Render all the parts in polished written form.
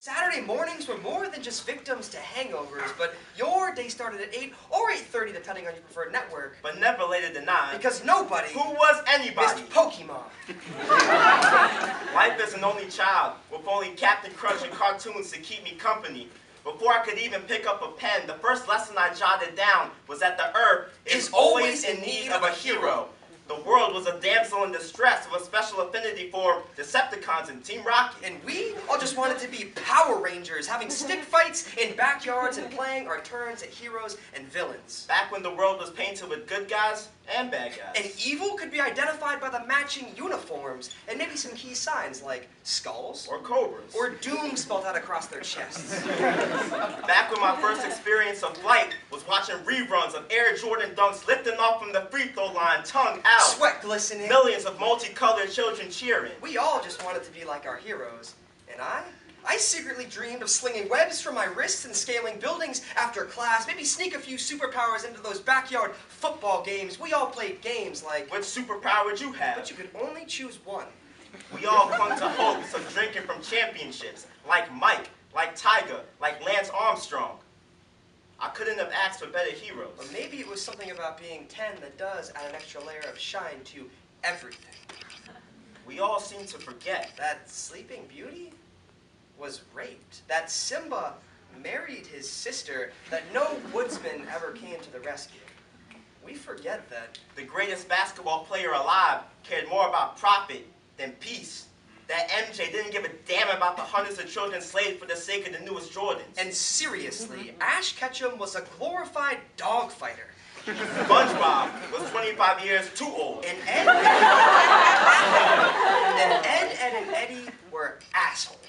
Saturday mornings were more than just victims to hangovers, but your day started at 8 or 8:30, depending on your preferred network. But never later than 9. Because nobody Who was anybody? missed Pokemon. Life as an only child, with only Captain Crunch and cartoons to keep me company. Before I could even pick up a pen, the first lesson I jotted down was that the Earth is always in need of a hero. The world was a damsel in distress with a special affinity for Decepticons and Team Rocket. And we all just wanted to be Power Rangers, having stick fights in backyards and playing our turns at heroes and villains. Back when the world was painted with good guys and bad guys. And evil could be identified by the matching uniforms and maybe some key signs like skulls or cobras or doom spelled out across their chests. Back when my first experience of flight was watching reruns of Air Jordan dunks lifting off from the free throw line, tongue out. Sweat glistening. Millions of multicolored children cheering. We all just wanted to be like our heroes. And I secretly dreamed of slinging webs from my wrists and scaling buildings after class, maybe sneak a few superpowers into those backyard football games. We all played games like... Which superpower would you have? But you could only choose one. We all clung to hopes of drinking from championships, like Mike, like Tiger, like Lance Armstrong. I couldn't have asked for better heroes. Or maybe it was something about being 10 that does add an extra layer of shine to everything. We all seem to forget that Sleeping Beauty was raped, that Simba married his sister, that no woodsman ever came to the rescue. We forget that the greatest basketball player alive cared more about profit than peace. That MJ didn't give a damn about the hundreds of children enslaved for the sake of the newest Jordans. And seriously, Ash Ketchum was a glorified dog fighter. SpongeBob was 25 years too old. And Ed, Ed, and Eddie were assholes.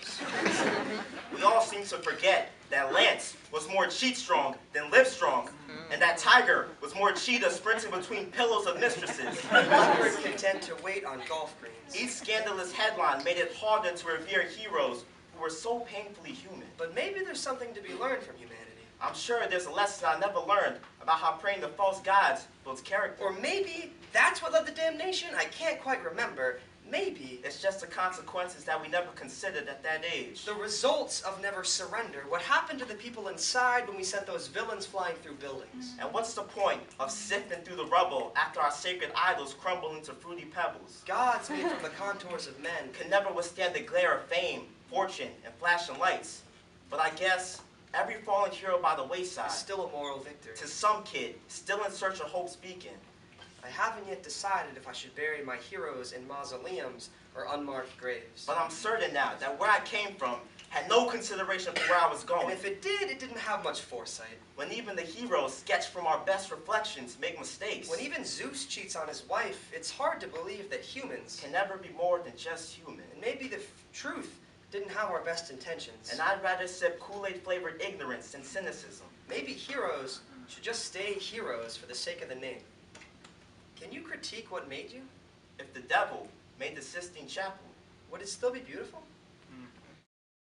We all seem to forget that Lance was more cheat strong than live strong, and that Tiger was more cheetah sprinting between pillows of mistresses. We were content to wait on golf greens. Each scandalous headline made it harder to revere heroes who were so painfully human. But maybe there's something to be learned from humanity. I'm sure there's a lesson I never learned about how praying to false gods builds character. Or maybe that's what led to damnation. I can't quite remember. Maybe it's just the consequences that we never considered at that age. The results of never surrender. What happened to the people inside when we sent those villains flying through buildings? And what's the point of sifting through the rubble after our sacred idols crumble into fruity pebbles? Gods made from the contours of men can never withstand the glare of fame, fortune, and flashing lights. But I guess every fallen hero by the wayside is still a moral victor. To some kid, still in search of hope's beacon. I haven't yet decided if I should bury my heroes in mausoleums or unmarked graves. But I'm certain now that where I came from had no consideration for where I was going. And if it did, it didn't have much foresight. When even the heroes sketched from our best reflections make mistakes. When even Zeus cheats on his wife, it's hard to believe that humans can never be more than just human. And maybe the truth didn't have our best intentions. And I'd rather sip Kool-Aid flavored ignorance than cynicism. Maybe heroes should just stay heroes for the sake of the name. Can you critique what made you? If the devil made the Sistine Chapel, would it still be beautiful?